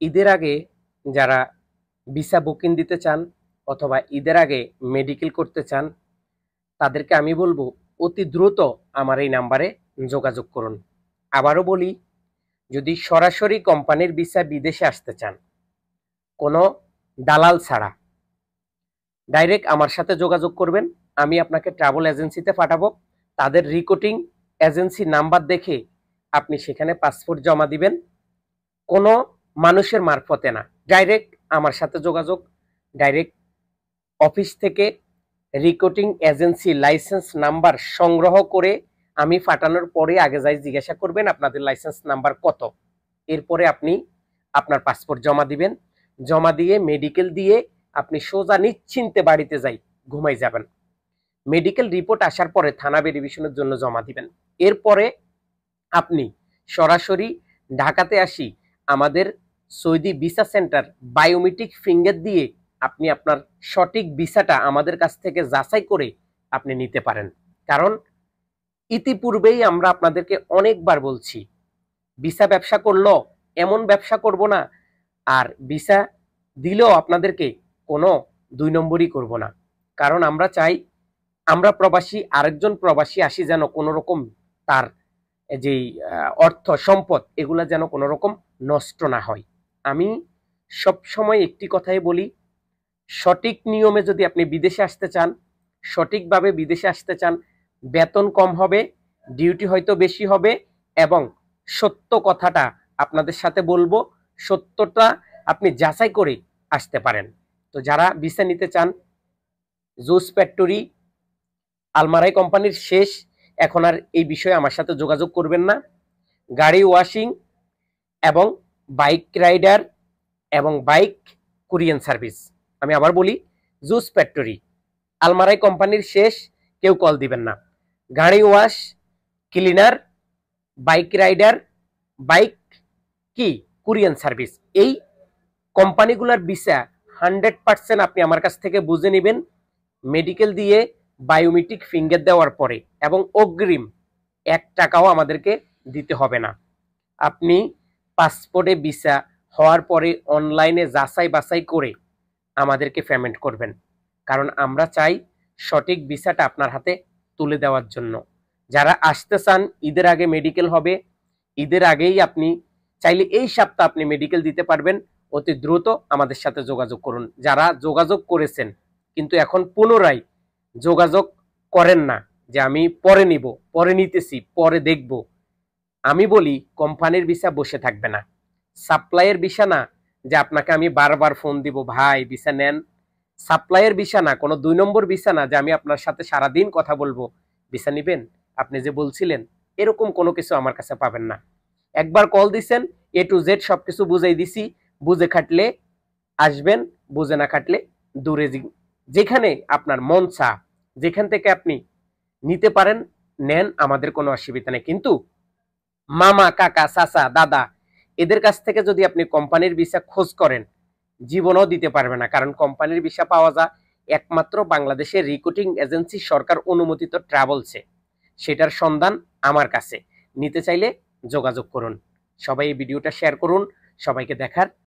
ঈদের আগে যারা ভিসা বুকিং দিতে চান অথবা ঈদের আগে মেডিকেল করতে চান তাদেরকে আমি বলবো অতি দ্রুত আমার এই নাম্বারে যোগাযোগ করুন। আবারও বলি, যদি সরাসরি কোম্পানির ভিসা বিদেশে আসতে চান কোনো দালাল ছাড়া ডাইরেক্ট আমার সাথে যোগাযোগ করবেন। আমি আপনাকে ট্রাভেল এজেন্সিতে পাঠাবো। তাদের রিক্রুটিং এজেন্সি নাম্বার দেখে আপনি সেখানে পাসপোর্ট জমা দিবেন, কোনো মানুষের মারফতে না, ডাইরেক্ট আমার সাথে যোগাযোগ। ডাইরেক্ট অফিস থেকে রিক্রুটিং এজেন্সি লাইসেন্স নাম্বার সংগ্রহ করে আমি পাঠানোর পরে আগে যাই জিজ্ঞাসা করবেন আপনাদের লাইসেন্স নাম্বার কত। এরপরে আপনি আপনার পাসপোর্ট জমা দিবেন। জমা দিয়ে মেডিকেল দিয়ে আপনি সোজা নিশ্চিন্তে বাড়িতে যাই ঘুমাই যাবেন। মেডিকেল রিপোর্ট আসার পরে থানা ভেরিফিকেশনের জন্য জমা দিবেন। এরপরে আপনি সরাসরি ঢাকাতে আসি আমাদের Saudi visa centre biometric finger দিয়ে আপনি আপনার সঠিক ভিসাটা আমাদের কাছ থেকে যাচাই করে আপনি নিতে পারেন। কারণ ইতিপূর্বেই আমরা আপনাদেরকে অনেকবার বলছি, ভিসা ব্যবসা করলো এমন ব্যবসা করব না, আর ভিসা দিলেও আপনাদেরকে কোনো ২ নম্বরই করব না। কারণ আমরা চাই আমরা প্রবাসী আরেকজন প্রবাসী আসি যেন কোনো রকম তার যেই অর্থ সম্পদ এগুলা যেন কোনো রকম নষ্ট না হয়। আমি সব সময় একটি কথাই বলি, সঠিক নিয়মে যদি আপনি বিদেশে আসতে চান, সঠিকভাবে বিদেশে আসতে চান, বেতন কম হবে, ডিউটি হয়তো বেশি হবে, এবং সত্য কথাটা আপনাদের সাথে বলবো, সত্যটা আপনি যাচাই করে আসতে পারেন। তো যারা ভিসা নিতে চান, জুস ফ্যাক্টরি আলমারাই কোম্পানির শেষ, এখন আর এই বিষয়ে আমার সাথে যোগাযোগ করবেন না। গাড়ি ওয়াশিং এবং বাইক রাইডার এবং বাইক কুরিয়ান সার্ভিস, আমি আবার বলি, জুস ফ্যাক্টরি আলমারাই কোম্পানির শেষ, কেউ কল দিবেন না। গাড়ি wash, cleaner, bike rider, bike কি কুরিয়ান সার্ভিস, এই কোম্পানিগুলোর ভিসা 100% আপনি আমার কাছ থেকে বুঝে নেবেন মেডিকেল দিয়ে বায়োমেট্রিক ফিঙ্গার দেওয়ার পরে, এবং অগ্রিম 1 টাকাও আমাদেরকে দিতে হবে না। আপনি পাসপোর্টে ভিসা হওয়ার পরে অনলাইনে যাচাই বাছাই করে আমাদেরকে পেমেন্ট করবেন। কারণ আমরা চাই সঠিক ভিসাটা আপনার হাতে তুলে দেওয়ার জন্য। যারা আসতে চান ঈদের আগে মেডিকেল হবে, ঈদের আগেই আপনি চাইলে এই সপ্তাহ আপনি মেডিকেল দিতে পারবেন, অতি দ্রুত আমাদের সাথে যোগাযোগ করুন। যারা যোগাযোগ করেছেন কিন্তু এখন পুনরায় যোগাযোগ করেন না যে আমি পরে নিব, পরে নিতেছি, পরে দেখব, আমি বলি কোম্পানির ভিসা বসে থাকবে না, সাপ্লাইয়ের ভিসা না যে আপনাকে আমি বারবার ফোন দিব ভাই ভিসা নেন, সাপ্লাইয়ের ভিসা না, কোনো 2 নম্বর ভিসা না যে আমি আপনার সাথে সারাদিন কথা বলবো ভিসা নিবেন আপনি যে বলছিলেন, এরকম কোনো কিছু আমার কাছে পাবেন না। একবার কল দিছেন, এ টু জেড সবকিছু বুঝাই দিছি, বুঝে খাটলে আসবেন, বুঝে না খাটলে দূরে যেখানে আপনার মন চা যেখান থেকে আপনি নিতে পারেন নেন, আমাদের কোনো অসুবিধা নেই। কিন্তু মামা, কাকা, চাচা, দাদা এদের কাছ থেকে যদি আপনি কোম্পানির ভিসা খোঁজ করেন জীবনও দিতে পারবে না। কারণ কোম্পানির ভিসা পাওয়া যায় একমাত্র বাংলাদেশের রিক্রুটিং এজেন্সি সরকার অনুমোদিত ট্রাভেলসে, সেটার সন্ধান আমার কাছে। নিতে চাইলে যোগাযোগ করুন। সবাই এই ভিডিওটা শেয়ার করুন, সবাইকে দেখার